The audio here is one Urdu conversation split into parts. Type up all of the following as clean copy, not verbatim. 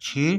6।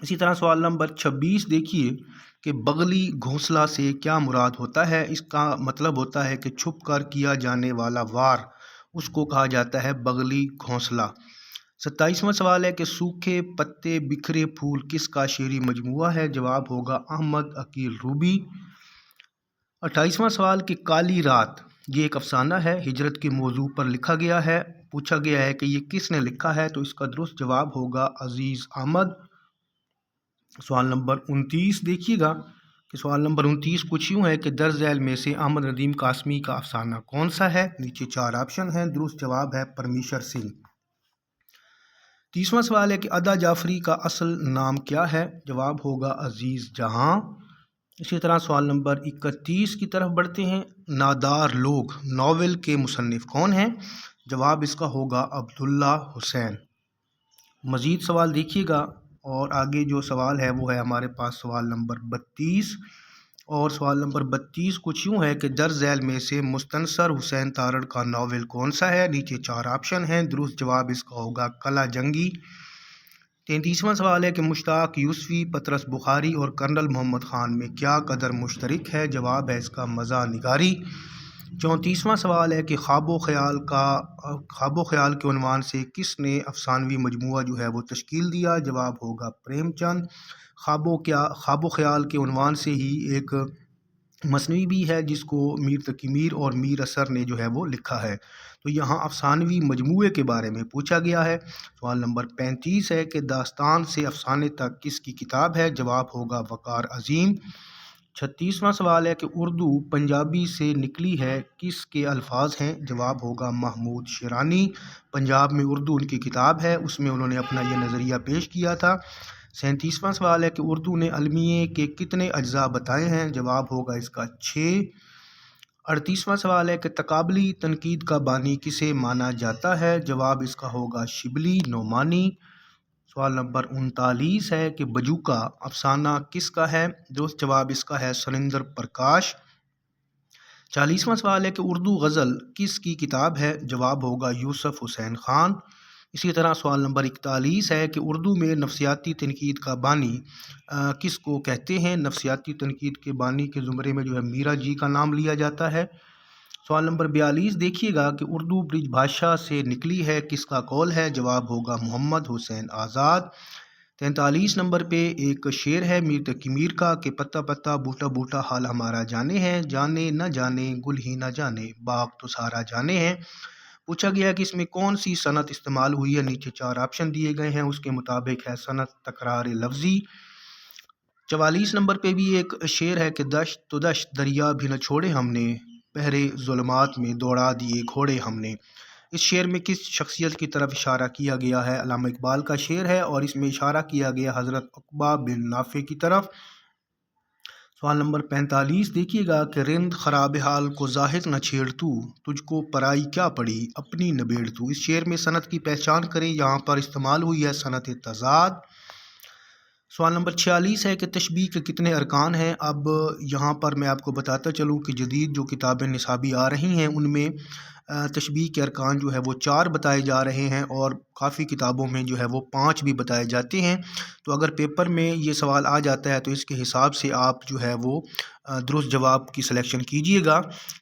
اسی طرح سوال نمبر 26 دیکھیے کہ بغلی گھونسلہ سے کیا مراد ہوتا ہے؟ اس کا مطلب ہوتا ہے کہ چھپ کر کیا جانے والا وار، اس کو کہا جاتا ہے بغلی گھونسلہ۔ 27واں سوال ہے کہ سوکھے پتے بکھرے پھول کس کا شعری مجموعہ ہے؟ جواب ہوگا احمد عقیل روبی۔ 28واں سوال کہ کالی رات یہ ایک افسانہ ہے، ہجرت کے موضوع پر لکھا گیا ہے، پوچھا گیا ہے کہ یہ کس نے لکھا ہے؟ تو اس کا درست جواب ہوگا عزیز احمد۔ سوال نمبر 29 دیکھیے گا کہ سوال نمبر 29 کچھ یوں ہے کہ درج ذیل میں سے احمد ندیم قاسمی کا افسانہ کون سا ہے؟ نیچے 4 آپشن ہیں، درست جواب ہے پرمیشر سنگھ۔ 30واں سوال ہے کہ ادا جعفری کا اصل نام کیا ہے؟ جواب ہوگا عزیز جہاں۔ اسی طرح سوال نمبر 31 کی طرف بڑھتے ہیں، نادار لوگ ناول کے مصنف کون ہیں؟ جواب اس کا ہوگا عبداللہ حسین۔ مزید سوال دیکھیے گا اور آگے جو سوال ہے وہ ہے ہمارے پاس سوال نمبر 32، اور سوال نمبر 32 کچھ یوں ہے کہ درج ذیل میں سے مستنصر حسین تارڑ کا ناول کون سا ہے؟ نیچے 4 آپشن ہیں، درست جواب اس کا ہوگا قلعہ جنگی۔ 33واں سوال ہے کہ مشتاق یوسفی، پطرس بخاری اور کرنل محمد خان میں کیا قدر مشترک ہے؟ جواب ہے اس کا مزاح نگاری۔ 34واں سوال ہے کہ خواب و خیال کے عنوان سے کس نے افسانوی مجموعہ جو ہے وہ تشکیل دیا؟ جواب ہوگا پریم چند۔ خواب و خیال کے عنوان سے ہی ایک مثنوی بھی ہے جس کو میر تقی میر اور میر اثر نے جو ہے وہ لکھا ہے، تو یہاں افسانوی مجموعے کے بارے میں پوچھا گیا ہے۔ سوال نمبر 35 ہے کہ داستان سے افسانے تک کس کی کتاب ہے؟ جواب ہوگا وقار عظیم۔ 36واں سوال ہے کہ اردو پنجابی سے نکلی ہے، کس کے الفاظ ہیں؟ جواب ہوگا محمود شیرانی۔ پنجاب میں اردو ان کی کتاب ہے، اس میں انہوں نے اپنا یہ نظریہ پیش کیا تھا۔ 37واں سوال ہے کہ اردو نے المیے کے کتنے اجزاء بتائے ہیں؟ جواب ہوگا اس کا 6۔ 38واں سوال ہے کہ تقابلی تنقید کا بانی کسے مانا جاتا ہے؟ جواب اس کا ہوگا شبلی نعمانی۔ سوال نمبر 39 ہے کہ بجوکا افسانہ کس کا ہے؟ درست جواب اس کا ہے سریندر پرکاش۔ 40واں سوال ہے کہ اردو غزل کس کی کتاب ہے؟ جواب ہوگا یوسف حسین خان۔ اسی طرح سوال نمبر 41 ہے کہ اردو میں نفسیاتی تنقید کا بانی کس کو کہتے ہیں؟ نفسیاتی تنقید کے بانی کے زمرے میں جو ہے میرا جی کا نام لیا جاتا ہے۔ سوال نمبر 42 دیکھیے گا کہ اردو برج بھاشا سے نکلی ہے، کس کا قول ہے؟ جواب ہوگا محمد حسین آزاد۔ 43 نمبر پہ ایک شعر ہے میر تقی میر کا کہ پتا پتا بوٹا بوٹا حال ہمارا جانے ہیں، جانے نہ جانے گل ہی نہ جانے باغ تو سارا جانے ہیں۔ پوچھا گیا کہ اس میں کون سی صنعت استعمال ہوئی ہے؟ نیچے 4 آپشن دیے گئے ہیں، اس کے مطابق ہے صنعت تکرار لفظی۔ 44 نمبر پہ بھی ایک شعر ہے کہ دشت تو دشت دریا بھی نہ چھوڑے ہم نے، بحر ظلمات میں دوڑا دیے گھوڑے ہم نے۔ اس شعر میں کس شخصیت کی طرف اشارہ کیا گیا ہے؟ علامہ اقبال کا شعر ہے اور اس میں اشارہ کیا گیا حضرت عقبہ بن نافع کی طرف۔ سوال نمبر 45 دیکھیے گا کہ رند خراب حال کو زاہد نہ چھیڑ تو، تجھ کو پرائی کیا پڑی اپنی نبیڑ تو۔ اس شعر میں صنعت کی پہچان کریں، یہاں پر استعمال ہوئی ہے صنعت تضاد۔ سوال نمبر 46 ہے کہ تشبیہ کے کتنے ارکان ہیں؟ اب یہاں پر میں آپ کو بتاتا چلوں کہ جدید جو کتابیں نصابی آ رہی ہیں ان میں تشبیہ کے ارکان جو ہے وہ 4 بتائے جا رہے ہیں، اور کافی کتابوں میں جو ہے وہ 5 بھی بتائے جاتے ہیں۔ تو اگر پیپر میں یہ سوال آ جاتا ہے تو اس کے حساب سے آپ جو ہے وہ درست جواب کی سلیکشن کیجیے گا۔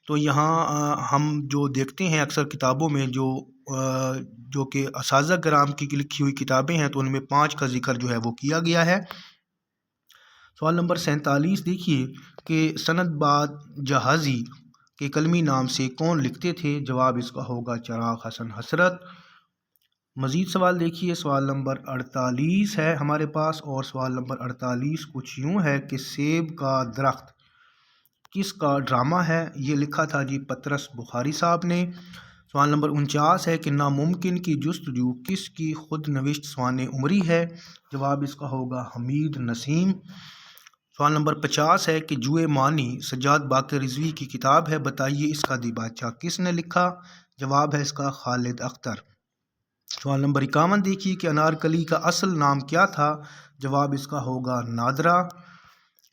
تو یہاں ہم جو دیکھتے ہیں اکثر کتابوں میں جو کہ اساتذہ کرام کی لکھی ہوئی کتابیں ہیں تو ان میں 5 کا ذکر جو ہے وہ کیا گیا ہے۔ سوال نمبر 47 دیکھیے کہ سند باد جہازی کے کلمی نام سے کون لکھتے تھے؟ جواب اس کا ہوگا چراغ حسن حسرت۔ مزید سوال دیکھیے، سوال نمبر 48 ہے ہمارے پاس، اور سوال نمبر 48 کچھ یوں ہے کہ سیب کا درخت کس کا ڈرامہ ہے؟ یہ لکھا تھا جی پطرس بخاری صاحب نے۔ سوال نمبر 49 ہے کہ ناممکن کی جستجو کس کی خود نوشت سوانح عمری ہے؟ جواب اس کا ہوگا حمید نسیم۔ سوال نمبر 50 ہے کہ جوئے معنی سجاد باقر رضوی کی کتاب ہے، بتائیے اس کا دیباچہ کس نے لکھا؟ جواب ہے اس کا خالد اختر۔ سوال نمبر 51 دیکھیے کہ انارکلی کا اصل نام کیا تھا؟ جواب اس کا ہوگا نادرا۔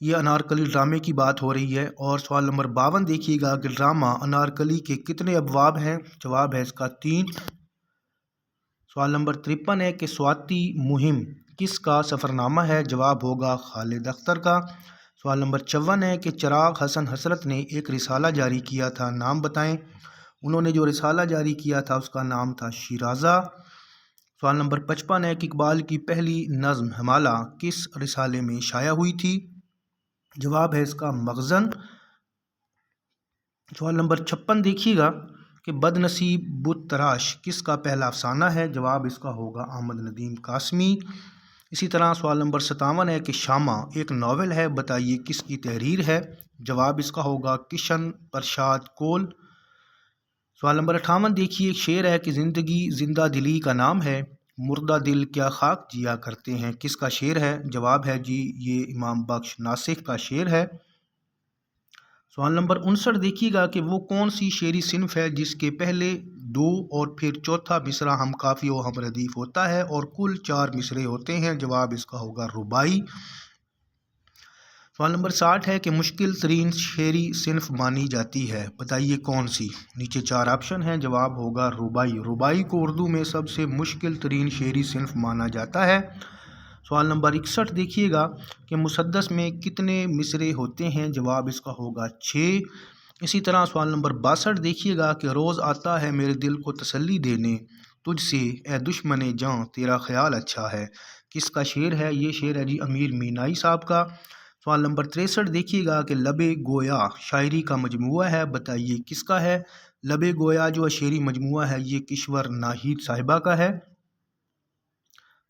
یہ انارکلی ڈرامے کی بات ہو رہی ہے۔ اور سوال نمبر 52 دیکھیے گا کہ ڈرامہ انارکلی کے کتنے ابواب ہیں؟ جواب ہے اس کا 3۔ سوال نمبر 53 ہے کہ سواتی مہم کس کا سفرنامہ ہے؟ جواب ہوگا خالد اختر کا۔ سوال نمبر 54 ہے کہ چراغ حسن حسرت نے ایک رسالہ جاری کیا تھا، نام بتائیں۔ انہوں نے جو رسالہ جاری کیا تھا اس کا نام تھا شیرازہ۔ سوال نمبر 55 ہے کہ اقبال کی پہلی نظم ہمالہ کس رسالے میں شائع ہوئی تھی؟ جواب ہے اس کا مخزن۔ سوال نمبر 56 دیکھیے گا کہ بد نصیب بت تراش کس کا پہلا افسانہ ہے؟ جواب اس کا ہوگا احمد ندیم قاسمی۔ اسی طرح سوال نمبر 57 ہے کہ شامہ ایک ناول ہے، بتائیے کس کی تحریر ہے؟ جواب اس کا ہوگا کشن پرشاد کول۔ سوال نمبر 58 دیکھیے، ایک شعر ہے کہ زندگی زندہ دلی کا نام ہے، مردہ دل کیا خاک جیا کرتے ہیں، کس کا شعر ہے؟ جواب ہے جی یہ امام بخش ناسخ کا شعر ہے۔ سوال نمبر 59 دیکھیے گا کہ وہ کون سی شعری صنف ہے جس کے پہلے دو اور پھر چوتھا مصرع ہم کافی و ہم ردیف ہوتا ہے اور کل 4 مصرے ہوتے ہیں؟ جواب اس کا ہوگا رباعی۔ سوال نمبر 60 ہے کہ مشکل ترین شعری صنف مانی جاتی ہے، بتائیے کون سی؟ نیچے 4 آپشن ہیں، جواب ہوگا رباعی۔ رباعی کو اردو میں سب سے مشکل ترین شعری صنف مانا جاتا ہے۔ سوال نمبر 61 دیکھیے گا کہ مسدس میں کتنے مصرے ہوتے ہیں؟ جواب اس کا ہوگا 6۔ اسی طرح سوال نمبر 62 دیکھیے گا کہ روز آتا ہے میرے دل کو تسلی دینے، تجھ سے اے دشمن جاں تیرا خیال اچھا ہے، کس کا شعر ہے؟ یہ شعر ہے جی امیر مینائی صاحب کا۔ سوال نمبر 63 دیکھیے گا کہ لب گویا شاعری کا مجموعہ ہے، بتائیے کس کا ہے؟ لب گویا جو شعری مجموعہ ہے یہ کشور ناہید صاحبہ کا ہے۔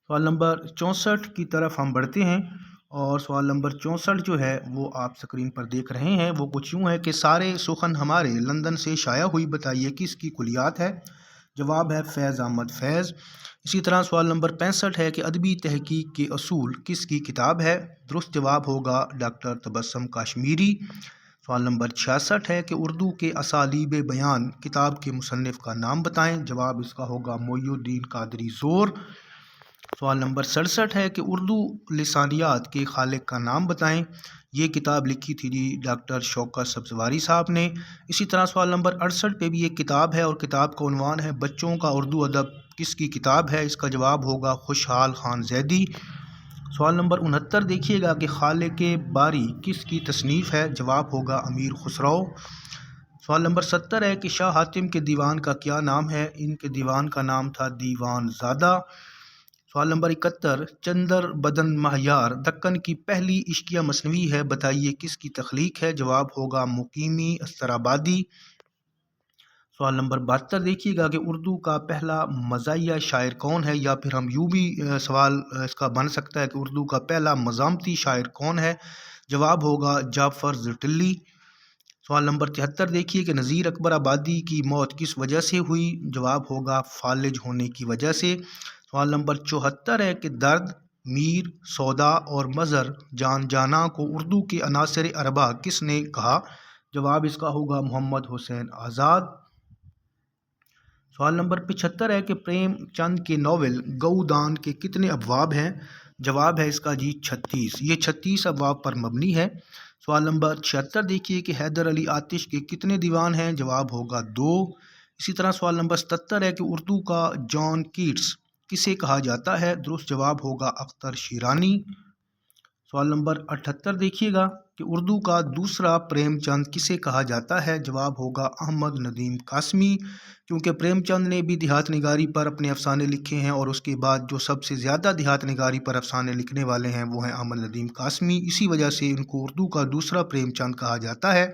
سوال نمبر 64 کی طرف ہم بڑھتے ہیں اور سوال نمبر 64 جو ہے وہ آپ سکرین پر دیکھ رہے ہیں، وہ کچھ یوں ہے کہ سارے سخن ہمارے لندن سے شائع ہوئی، بتائیے کس کی کلیات ہے؟ جواب ہے فیض احمد فیض۔ اسی طرح سوال نمبر 65 ہے کہ ادبی تحقیق کے اصول کس کی کتاب ہے؟ درست جواب ہوگا ڈاکٹر تبسم کاشمیری۔ سوال نمبر 66 ہے کہ اردو کے اسالیب بیان کتاب کے مصنف کا نام بتائیں، جواب اس کا ہوگا معی الدین قادری زور۔ سوال نمبر 67 ہے کہ اردو لسانیات کے خالق کا نام بتائیں، یہ کتاب لکھی تھی جی ڈاکٹر شوکت سبزواری صاحب نے۔ اسی طرح سوال نمبر 68 پہ بھی ایک کتاب ہے اور کتاب کا عنوان ہے بچوں کا اردو ادب، کس کی کتاب ہے؟ اس کا جواب ہوگا خوشحال خان زیدی۔ سوال نمبر 69 دیکھیے گا کہ خالق باری کس کی تصنیف ہے؟ جواب ہوگا امیر خسرو۔ سوال نمبر 70 ہے کہ شاہ حاتم کے دیوان کا کیا نام ہے؟ ان کے دیوان کا نام تھا دیوان زادہ۔ سوال نمبر 71 چندر بدن مہیار دکن کی پہلی عشقیہ مثنوی ہے، بتائیے کس کی تخلیق ہے؟ جواب ہوگا مقیمی استرابادی۔ سوال نمبر 72 دیکھیے گا کہ اردو کا پہلا مزاحیہ شاعر کون ہے، یا پھر ہم یوں بھی سوال اس کا بن سکتا ہے کہ اردو کا پہلا مزاحمتی شاعر کون ہے؟ جواب ہوگا جعفر زٹلی۔ سوال نمبر 73 دیکھیے کہ نذیر اکبر آبادی کی موت کس وجہ سے ہوئی؟ جواب ہوگا فالج ہونے کی وجہ سے۔ سوال نمبر 74 ہے کہ درد، میر، سودا اور مظہر جان جانا کو اردو کے عناصر اربع کس نے کہا؟ جواب اس کا ہوگا محمد حسین آزاد۔ سوال نمبر 75 ہے کہ پریم چند کے ناول گؤدان کے کتنے ابواب ہیں؟ جواب ہے اس کا جی 36، یہ 36 ابواب پر مبنی ہے۔ سوال نمبر 76 دیکھیے کہ حیدر علی آتش کے کتنے دیوان ہیں؟ جواب ہوگا 2۔ اسی طرح سوال نمبر 77 ہے کہ اردو کا جان کیٹس کسے کہا جاتا ہے؟ درست جواب ہوگا اختر شیرانی۔ سوال نمبر 78 دیکھیے گا کہ اردو کا دوسرا پریم چند کسے کہا جاتا ہے؟ جواب ہوگا احمد ندیم قاسمی، کیونکہ پریم چند نے بھی دیہات نگاری پر اپنے افسانے لکھے ہیں اور اس کے بعد جو سب سے زیادہ دیہات نگاری پر افسانے لکھنے والے ہیں وہ ہیں احمد ندیم قاسمی، اسی وجہ سے ان کو اردو کا دوسرا پریم چند کہا جاتا ہے۔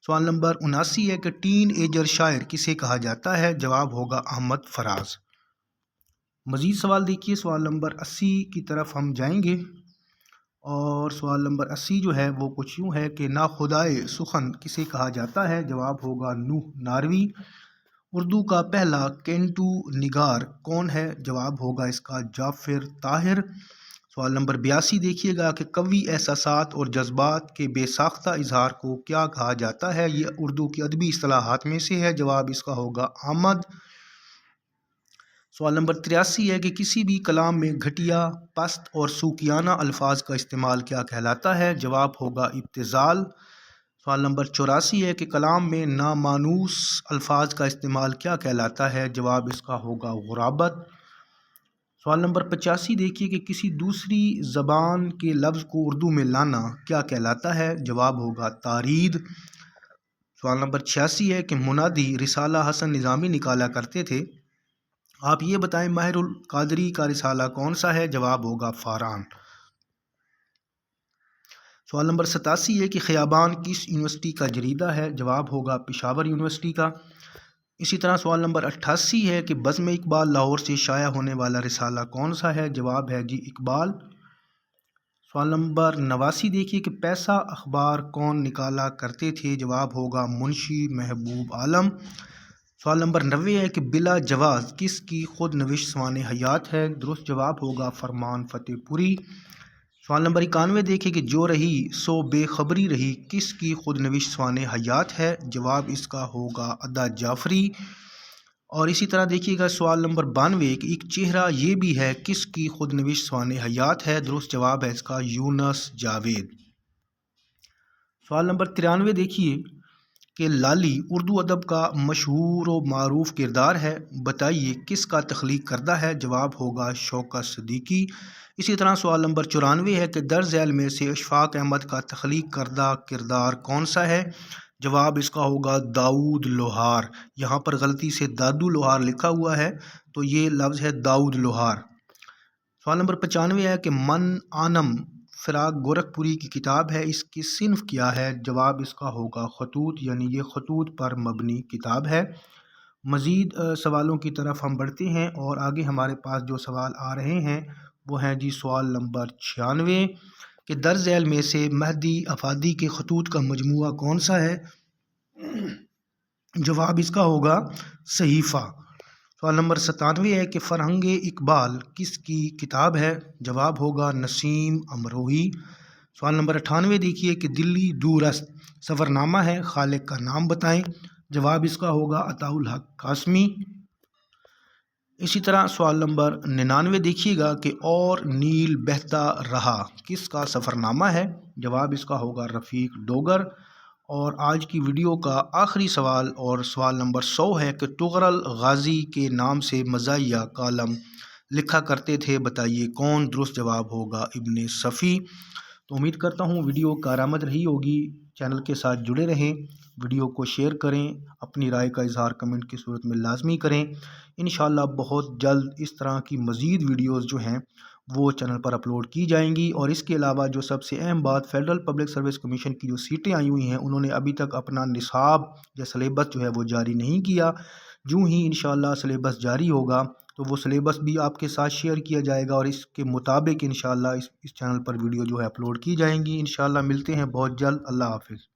سوال نمبر 79 ہے کہ ٹین ایجر شاعر کسے کہا جاتا ہے؟ جواب ہوگا احمد فراز۔ مزید سوال دیکھیے، سوال نمبر 80 کی طرف ہم جائیں گے اور سوال نمبر 80 جو ہے وہ کچھ یوں ہے کہ ناخدائے سخن کسے کہا جاتا ہے؟ جواب ہوگا نوح ناروی۔ اردو کا پہلا کینٹو نگار کون ہے؟ جواب ہوگا اس کا جعفر طاہر۔ سوال نمبر 82 دیکھیے گا کہ قوی احساسات اور جذبات کے بے ساختہ اظہار کو کیا کہا جاتا ہے؟ یہ اردو کی ادبی اصطلاحات میں سے ہے، جواب اس کا ہوگا آمد۔ سوال نمبر 83 ہے کہ کسی بھی کلام میں گھٹیا، پست اور سوکیانہ الفاظ کا استعمال کیا کہلاتا ہے؟ جواب ہوگا ابتذال۔ سوال نمبر 84 ہے کہ کلام میں نامانوس الفاظ کا استعمال کیا کہلاتا ہے؟ جواب اس کا ہوگا غرابت۔ سوال نمبر 85 دیکھیے کہ کسی دوسری زبان کے لفظ کو اردو میں لانا کیا کہلاتا ہے؟ جواب ہوگا تارید۔ سوال نمبر 86 ہے کہ منادی رسالہ حسن نظامی نکالا کرتے تھے، آپ یہ بتائیں ماہر القادری کا رسالہ کون سا ہے؟ جواب ہوگا فاران۔ سوال نمبر 87 ہے کہ خیابان کس یونیورسٹی کا جریدہ ہے؟ جواب ہوگا پشاور یونیورسٹی کا۔ اسی طرح سوال نمبر 88 ہے کہ بزم اقبال لاہور سے شائع ہونے والا رسالہ کون سا ہے؟ جواب ہے جی اقبال۔ سوال نمبر 89 دیکھیے کہ پیسہ اخبار کون نکالا کرتے تھے؟ جواب ہوگا منشی محبوب عالم۔ سوال نمبر 90 ہے کہ بلا جواز کس کی خود نوشت سوانح حیات ہے؟ درست جواب ہوگا فرمان فتح پوری۔ سوال نمبر 91 دیکھیں کہ جو رہی سو بے خبری رہی کس کی خود نوشت سوانح حیات ہے؟ جواب اس کا ہوگا ادا جعفری۔ اور اسی طرح دیکھیے گا سوال نمبر 92 کہ ایک چہرہ یہ بھی ہے کس کی خود نوشت سوانح حیات ہے؟ درست جواب ہے اس کا یونس جاوید۔ سوال نمبر 93 دیکھیے کہ لالی اردو ادب کا مشہور و معروف کردار ہے، بتائیے کس کا تخلیق کردہ ہے؟ جواب ہوگا شوکت صدیقی۔ اسی طرح سوال نمبر 94 ہے کہ درج ذیل میں سے اشفاق احمد کا تخلیق کردہ کردار کون سا ہے؟ جواب اس کا ہوگا داؤد لوہار۔ یہاں پر غلطی سے دادو لوہار لکھا ہوا ہے تو یہ لفظ ہے داؤد لوہار۔ سوال نمبر 95 ہے کہ من آنم فراق گورکھپوری کی کتاب ہے، اس کی صنف کیا ہے؟ جواب اس کا ہوگا خطوط، یعنی یہ خطوط پر مبنی کتاب ہے۔ مزید سوالوں کی طرف ہم بڑھتے ہیں اور آگے ہمارے پاس جو سوال آ رہے ہیں وہ ہیں جی سوال نمبر 96 کہ درج ذیل میں سے مہدی افادی کے خطوط کا مجموعہ کون سا ہے؟ جواب اس کا ہوگا صحیفہ۔ سوال نمبر 97 ہے کہ فرہنگ اقبال کس کی کتاب ہے؟ جواب ہوگا نسیم امروہی۔ سوال نمبر 98 دیکھیے کہ دلی دورست سفرنامہ ہے، خالق کا نام بتائیں۔ جواب اس کا ہوگا عطاء الحق قاسمی۔ اسی طرح سوال نمبر 99 دیکھیے گا کہ اور نیل بہتا رہا کس کا سفرنامہ ہے؟ جواب اس کا ہوگا رفیق ڈوگر۔ اور آج کی ویڈیو کا آخری سوال اور سوال نمبر 100 ہے کہ تغرل غازی کے نام سے مزاحیہ کالم لکھا کرتے تھے، بتائیے کون؟ درست جواب ہوگا ابن صفی۔ تو امید کرتا ہوں ویڈیو کارآمد رہی ہوگی، چینل کے ساتھ جڑے رہیں، ویڈیو کو شیئر کریں، اپنی رائے کا اظہار کمنٹ کی صورت میں لازمی کریں۔ انشاءاللہ بہت جلد اس طرح کی مزید ویڈیوز جو ہیں وہ چینل پر اپلوڈ کی جائیں گی۔ اور اس کے علاوہ جو سب سے اہم بات، فیڈرل پبلک سروس کمیشن کی جو سیٹیں آئی ہوئی ہیں انہوں نے ابھی تک اپنا نصاب یا سلیبس جو ہے وہ جاری نہیں کیا۔ جو ہی انشاءاللہ سلیبس جاری ہوگا تو وہ سلیبس بھی آپ کے ساتھ شیئر کیا جائے گا اور اس کے مطابق انشاءاللہ اس چینل پر ویڈیو جو ہے اپلوڈ کی جائیں گی۔ انشاءاللہ ملتے ہیں بہت جلد۔ اللہ حافظ۔